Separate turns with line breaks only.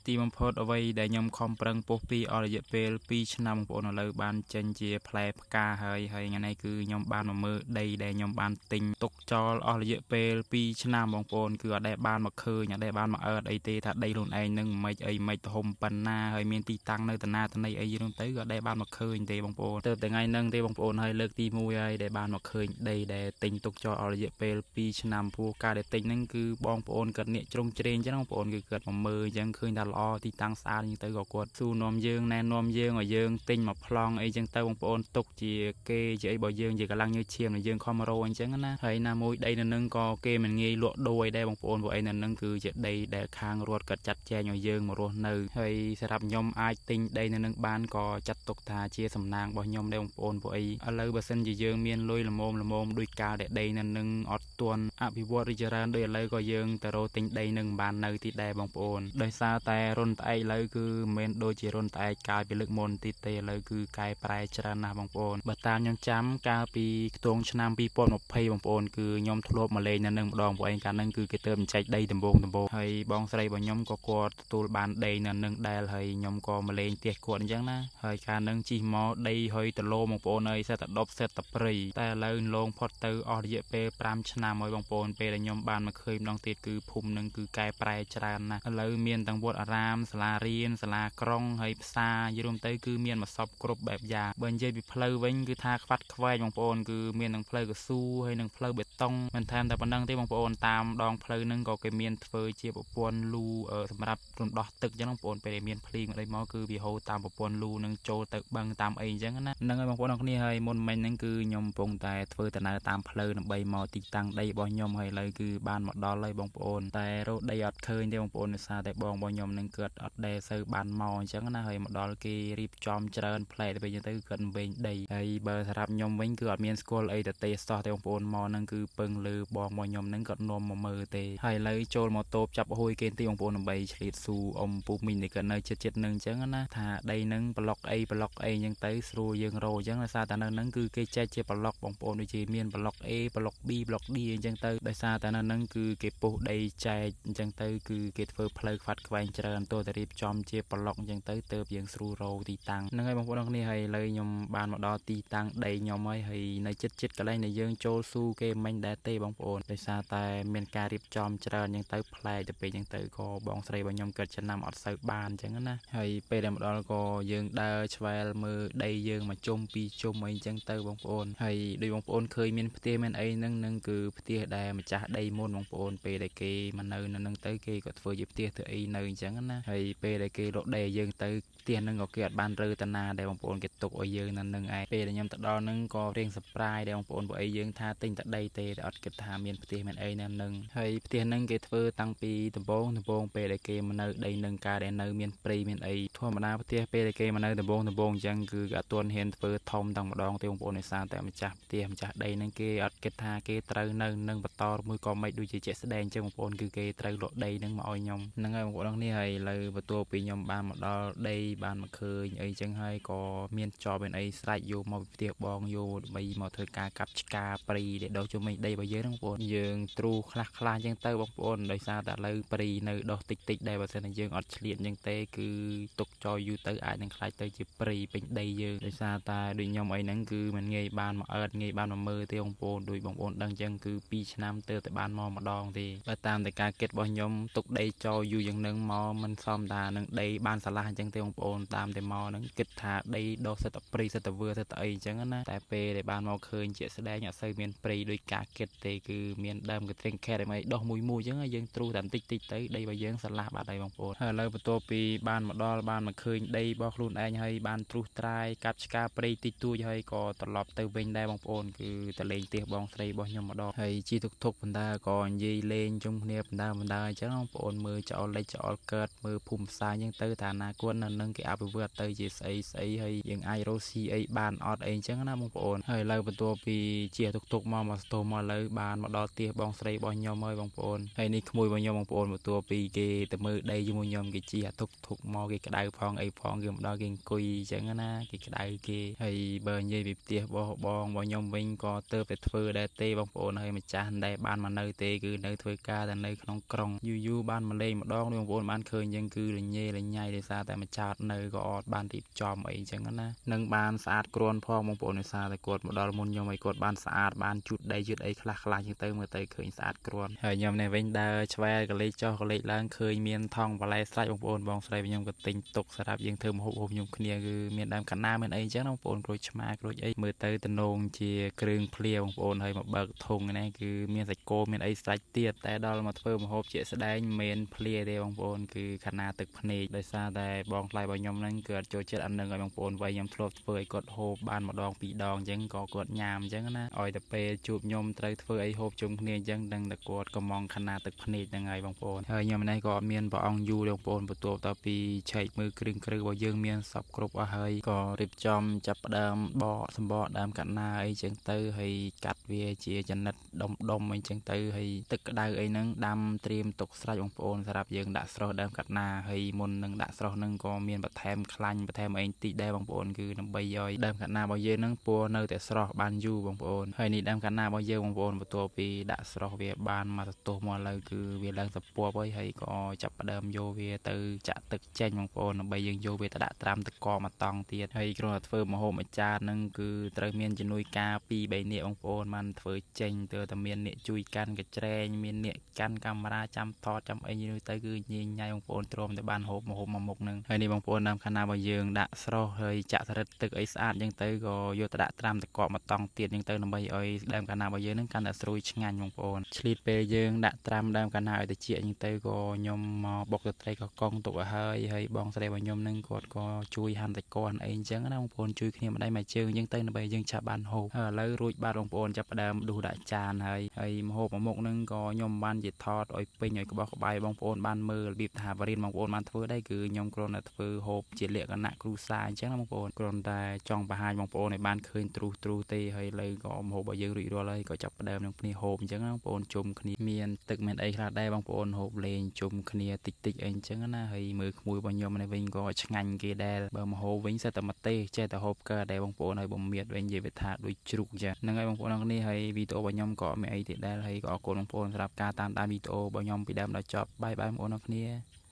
ទីបំផុតអ្វីដែលខ្ញុំខំប្រឹងពោះពីអស់រយៈពេល2ឆ្នាំបងប្អូនឥឡូវបានចេញជាផ្លែផ្កាហើយថ្ងៃនេះគឺខ្ញុំបានមកមើលដីដែលខ្ញុំបានទិញទុកចោលអស់រយៈពេល2ឆ្នាំបងប្អូនគឺអត់ដែលបានមកឃើញអត់ដែលបានមកអើតអីទេថាដីខ្លួនឯងនឹងមិនអីមិនទំហំប៉ុណ្ណាហើយមានទីតាំងនៅតាណាតាណីអីហ្នឹងទៅក៏អត់ដែលបានមកឃើញទេបងប្អូនទៅថ្ងៃហ្នឹងទេបងប្អូនហើយលើកទី1ហើយដែលបានមកឃើញដីដែលទិញទុកចោលអស់រយៈពេល2ឆ្នាំព្រោះការដែលទិញហ្នឹងគឺបងប្អូនគាត់អ្នកជ្រុងជ្រែងអញ្ចឹងបងប្អូនគឺគាត់មកមើលអញ្ចឹងឃើញថាល្អទីតាំងស្អាតអញ្ចឹងទៅក៏គាត់សួរនាំយើងណែនាំយើងឲ្យយើងទិញមកប្លង់អីចឹងទៅបងប្អូនទុកជាគេជាអីបើយើងជាកម្លាំងញើសឈាមយើងខំរោអញ្ចឹងណាហើយណាមួយដីនៅនឹងក៏គេមិនងាយលក់ដូរឲ្យដែរបងប្អូនព្រោះអីនៅនឹងគឺជាដីដែលខាងរដ្ឋគាត់ចាត់ចែងឲ្យយើងមករស់នៅហើយសម្រាប់ខ្ញុំអាចទិញដីនៅនឹងបានក៏ចាត់ទុកថាជាសំណាងរបស់ខ្ញុំដែរបងប្អូនព្រោះអីឥឡូវបើសិនជាយើងមានលុយល្មមដោយការដែលដីនៅនឹងអត់ទាន់អភិវឌ្ឍរីកចម្រើនដូចឥឡូវក៏យើងទៅរកទិញដីនឹងបាននៅទីដែរបងប្អូនដោយសារតែរុនត្អែកឥឡូវគឺមិនមែនដូចជារុនត្អែកកាលពីលើកមុនទីទេឥឡូវគឺកែប្រែច្រើនណាស់បងប្អូនបើតាមខ្ញុំចាំកាលពីខ្ទង់ឆ្នាំ2020បងប្អូនគឺខ្ញុំធ្លាប់មកលេងនៅនឹងម្ដងព្រោះឯងកាលហ្នឹងគឺគេទៅចែកដីដំបងហើយបងស្រីរបស់ខ្ញុំក៏គាត់ទទួលបានដីនៅនឹងដែរហើយខ្ញុំក៏មកលេងផ្ទះគាត់អញ្ចឹងណាហើយកាលហ្នឹងជិះមកដីហុយតឡូបងប្អូនអើយសេតតែ10សេតតែព្រៃតែឥឡូវលងផុតទៅអស់រយៈពេល5ឆ្នាំហើយបងប្អូនពេលដែលខ្ញុំបានមកឃើញម្ដងទៀតគឺភូមិនឹងគឺកែប្រែច្រើនណាស់ឥឡូវមានទាំងវត្តអារាមសាលារៀនសាលាក្រុងហើយផ្សារយរួមទៅគឺមានមកសពគ្រប់បែបយ៉ាងបើនិយាយពីផ្លូវវិញគឺថាខ្វាត់ខ្វែងបងប្អូនគឺមានទាំងផ្លូវកស៊ូហើយនិងផ្លូវបេតុងមិនថែមតែប៉ុណ្្នឹងទេបងប្អូនតាមដងផ្លូវហ្នឹងក៏គេមានធ្វើជាប្រព័ន្ធលូសម្រាប់រំដោះទឹកអញ្ចឹងបងប្អូនពេលដែលមានភ្លៀងអីមកគឺវាហូរតាមប្រព័ន្ធលូនឹងចូលទៅបឹងតាមអីអញ្ចឹងណាហ្នឹងហើយបងប្អូនអរគ្នាហើយមុនមិញហ្នឹងគឺខ្ញុំកំពុងតែធ្វើដំណើរតាមផ្លូវដើម្បីមកទីតាំងដីរបស់ខ្ញុំហើយឥឡូវគឺបានមកដល់ហើយបងប្អូនតែរកដីអត់ឃើញទេបងប្អូនដោយសារតែបងរបស់ខ្ញុំនឹងគាត់អត់ដែលសូវបានមកអញ្ចឹងណាហើយមកដល់គេរៀបចំច្រើនផ្លែទៅវិញទៅគាត់វិញដីហើយបើសម្រាប់ខ្ញុំវិញគឺអត់មានស្គាល់អីទៅទេសោះទេបងប្អូនមកហ្នឹងគឺពឹងលើបងរបស់ខ្ញុំហ្នឹងគាត់នាំមកមើលទេហើយឥឡូវចូលមកតូបចាប់ហួយគេទីបងប្អូនដើម្បីឆ្លៀតស៊ូអ៊ំពូមីងនេះគាត់នៅចិត្តហ្នឹងអញ្ចឹងណាថាដីហ្នឹងប្លុកអីអញ្ចឹងទៅស្រួលយើងរកអញ្ចឹងដោយសារតែនៅហ្នឹងគឺគេចែកជាប្លុកបងប្អូនដូចជាមានប្លុក A ប្លុក B ប្លុក D អញ្ចឹងទៅដោយសារតែនៅហ្នឹងគឺគេពុះដីចែកអញ្ចឹងទៅគឺគេធ្វើផ្លូវខ្វាត់ខ្វែងច្រើនទោះតែរៀបចំជាប្លុកអញ្ចឹងទៅទើបយើងស្រួលរកទីតាំងហ្នឹងហើយបងប្អូនអរគ្នាហើយឥឡូវខ្ញុំបានមកដល់ទីតាំងដីខ្ញុំហើយនៅចិត្តកន្លែងដែលយើងចូលស៊ូគេមិនដែរទេបងប្អូនដោយសារតែមានការរៀបចំច្រើនអញ្ចឹងទៅផ្លែទៅពេលអញ្ចឹងទៅក៏បងស្រីរបស់ខ្ញុំគាត់ចំណាំអត់សូវបានអញ្ចឹងណាហើយពេលដែលមកដល់ក៏យើងដើរឆ្វែលមើលដីយើងមកជុំពីជុំអីអញ្ចឹងទៅបងប្អូនហើយដូចបងប្អូនឃើញមានផ្ទះមានអីហ្នឹងគឺផ្ទះដែលម្ចាស់ដីមុនបងប្អូនពេលដែលគេមកនៅនឹងទៅគេក៏ធ្វើជាផ្ទះធ្វើអីនៅអញ្ចឹងណាហើយពេលដែលគេលក់ដីឲ្យយើងទៅផ្ទះហ្នឹងក៏គេអត់បានរើតាណាដែរបងប្អូនគេទុកឲ្យយើងនៅនឹងឯងពេលដែលខ្ញុំទៅដល់ហ្នឹងក៏រៀង surprise ដែរបងប្អូនព្រោះអីយើងថាទិញតែដីទេតែអត់គិតថាមានផ្ទះមានអីនៅនឹងហើយផ្ទះហ្នឹងគេធ្វើតាំងពីដំបូងពេលដែលគេមកនៅដីនឹងការដែលនៅមានព្រៃមានអីធម្មតាផ្ទះពេលដែលគេមកនៅដំបូងអញ្ចឹងគឺអត់ទាន់ហ៊ានធ្វើធំតែម្ដងទេបងប្អូនដោយសារតែម្ចាស់ផ្ទះម្ចាស់ដីហ្នឹងគេអត់គិតថាគេត្រូវនៅនឹងបន្តមួយក៏មិនដូចជាជាក់ស្ដែងអញ្ចឹងបងប្អូនគឺគេត្រូវលក់ដីហ្នឹងមកឲ្យខ្ញុំហ្នឹងហើយបងប្អូនគ្នាហើយឥឡូវបន្ទាប់ពីខ្ញុំបានមកដល់ដីបានមកឃើញអីចឹងហើយក៏មានចប់មានអីស្រេចយកមកពីផ្ទះបងយកដើម្បីមកធ្វើការកាប់ឆ្ការព្រៃដែលដុះជុំវិញដីរបស់យើងហ្នឹងបងប្អូនយើងទ្រូខ្លះអញ្ចឹងទៅបងប្អូនដោយសារតែឥឡូវព្រៃនៅដុះតិចដែរបើសិនតែយើងអត់ឆ្លៀតអញ្ចឹងទេគឺទុកចោលយូរទៅអាចនឹងខ្លាចទៅជាព្រៃពេញដីយើងដោយសារតែដូចខ្ញុំអីហ្នឹងគឺមិនងាយបានមកអើតងាយបានមកមើលទេបងប្អូនដូចបងប្អូនដឹងអញ្ចឹងគឺ2ឆ្នាំទៅតែបានមកម្ដងទេបើតាមតែការគិតរបស់ខ្ញុំទុកដីចោលយូរយ៉ាងហ្នឹងមកមិនសមតានឹងដីបានឆ្លាស់អញ្ចឹងទេបងប្អូនតាមតែមកហ្នឹងគិតថាដីដុះសិតតែព្រៃសិតតែវើសិតតែអីអញ្ចឹងណាតែពេលដែលបានមកឃើញជាក់ស្ដែងអត់សូវមានព្រៃដូចការគិតទេគឺមានដើមកត្រេងខេតឲ្យដុះមួយអញ្ចឹងយើងទ្រូតែបន្តិចទៅដីរបស់យើងឆ្លាស់បាត់ហើយបងប្អូនហើយឥឡូវបន្ទាប់ពីបានមកដល់បានមកឃើញដីរបស់ខ្លួនឯងហើយបានទ្រុះត្រាយកាប់ឆ្ការព្រៃតិចតួចហើយក៏ត្រឡប់ទៅវិញដែរបងប្អូនគឺទៅលេងផ្ទះបងស្រីរបស់ខ្ញុំម្ដងហើយជីទុកបណ្ដាក៏និយាយលេងជុំគ្នាបណ្ដាអញ្ចឹងបងប្អូនមើលចោលលិចចោលកើតមើលភូមិផ្សារអញ្ចឹងទៅថាអនាគតនៅនឹងគេអភិវឌ្ឍទៅជាស្អីហើយយើងអាចរកស៊ីអីបានអត់អីអញ្ចឹងណាបងប្អូនហើយឥឡូវបន្ទាប់ពីជាទុកមកស្ទោមកឥឡូវបានមកដល់ផ្ទះបងស្រីរបស់ខ្ញុំហើយបងប្អូនហើយនេះក្មួយរបស់ខ្ញុំបងប្អូនបន្ទាប់ពីគេទៅមើលដីជាមួយខ្ញុំគេជាទុកមកគេក្តៅផងអីផងគេមកដល់គេអង្គុយអញ្ចឹងណាគេក្តៅគេហើយបើនិយាយពីផ្ទះបងខ្ញុំវិញក៏ទៅតែធ្វើដែរទេបងប្អូនហើយម្ចាស់ដែលបានមកនៅទេគឺនៅធ្វើការតែនៅក្នុងក្រុងយូរបានមកលេងម្ដងបងប្អូនបានឃើ ยยังคือเลยเย่เลยใหญ่เลยซาแต่มาจอดเนยก็อดบ้านรีบจอมไอ้จังนะนังบ้านสะอาดกรวนพ่อมองปนในซาแต่กดมาดอลมุนยมไอ้กดบ้านสะอาดบ้านจุดใดจุดไอ้คลาคลายังเติมเมื่อเตยเคยสะอาดกรวนเฮ้ยยมในเว้นดาชแวก็เลยจ่อก็เลยล้างเคยเมียนทองปลายสายมองปนบองสายยมก็ติงตกสลับยังเติมหบยมเคลียคือเมียนดำขันหน้าเมียนไอ้จังมองปนกรชมากรไอ้เมื่อเตยตะนงเจียเครื่องเพลียวมองปนเฮ้ยมาเบิกทงนี่คือเมียนใส่โกเมียนไอ้สายเตี้ยแต่ดอลมาเพิ่มหบเจียแสดงเมียนเพลียเดียวมองปนคือขนาดตึกพเนจโดยซาแต่บองไล่บอยมนั้นเกิดโจเจตอันหนึ่งไอ้บางปนไว้ยมทลบเฟยกดโฮบ้านมาดองปีดองจังก็กดยามจังนะอ้อยแต่เปจูบยมไตรเฟยไอ้โฮจุ่มเนียจังดังตะกดก็มองขนาดตึกพเนจยังไงบางปนเฮ้ยยมในก็เมียนบองยูบางปนประตูต่อปีใช้มือกรึงกรึบยังเมียนสับกรุบเฮ้ยก็ริบจอมจับดามบ่อสมบ่อดามกันนาไอ้จังเตอให้กัดเวียเจียจันนัดดมไอ้จังเตอให้ตึกดาวไอ้นังดำเตรียมตกสลายบางปนสำหรับยังดักสโลดามกันนาให้มนนังดักสโลนังก็เมียนประแทมคลันประแทมไอ้ตีได้บางปนคือน้ำใบย่อยดามกันนาบ่เยนังปัวเนอแต่สโลบานยูบางปนให้นี่ดามกันนาบ่เยบางปนประตูปีดักสโลเวียบานมาตัวมัวเลยคือเวียลังสปัวไว้ให้ก็จับประเดิมโยเวียตือจะตึกแจ้งบางปนน้ำใบยังโยเวียตะตามตะกอมาตองเตียให้กระโดดเฟิร์มโฮมอาจารย์นั่งคือเตรียมเมียนจะนุยกาปีใบเนียบางปนมันเฟิร์เจงเตอแต่เมียนเนียจุยกันกระเจงเมียนเนียกันกำราจำทอจำไอ้ยืนเตอคือยิงใหญ่บางปนตรมแต่บ้านโฮมมาโฮมมาหมกนึงให้นี่บางปนนำคณะบ่เยืองดะสโลเฮ้ยจะสะตึกไอ้สะอาดยังเตอก็โยตะตามตะกอมาตองเตียยังเตอน้ำใบอ้อยดามคณะบ่เยืองนั่งกันแต่สรุยงานบางปนชลิดเปยเยืองดะตามดามคณะไอ้ตะเจียยังเตอก็ยมบกตะไตก็กองตกเฮ้ยให้บองแสดงว่ายมนึงกดก็ช่วยหันตะกอนไอ้จังนะบางปนช่วยគ្នាมาได้มาเจอยังเตอน้ำใบยังชาบ้านโฮแล้วรูดบ้านบางปนจะประเดิมดูดะจานให้มาโฮมาหมกนึงก็ยมบ้านจิตทอดอ้อยเปยหน่อยก็บอกใบบางปนบ้านมือบีบหาบรินบางปนบ้านเถื่อได้คือยมกรนเถื่อโฮเจียเลียกันหนักครูสายจังนะบางปนกรนได้จองประหารบางปนในบ้านเคยตรูเตให้เลยก็โฮบ่เยอะรีรัวเลยก็จับประเดิมนี่โฮจังนะบางปนจุ่มគ្នាเมียนตึกเมียนไอ้ขนาดได้บางปนโฮเลงจุ่มគ្នាติกไอ้จังนะให้มือขโมยบางยมในวิ่งก็ช่างเกได้เบอร์มาโฮวิ่งเสตมาเต้เจแต่โฮก็ได้บางปนให้บ่เมียดวิ่งเยไปทาโดยจุกจ้ะนั่งไอ้บางปนนี่ให้วีโอบางยมก็ไม่ไอ้ติดได้ให้ก็โกนบางปนสำหรับการตามวีโอบางยมไปดำเราจอบบายบางปนนี่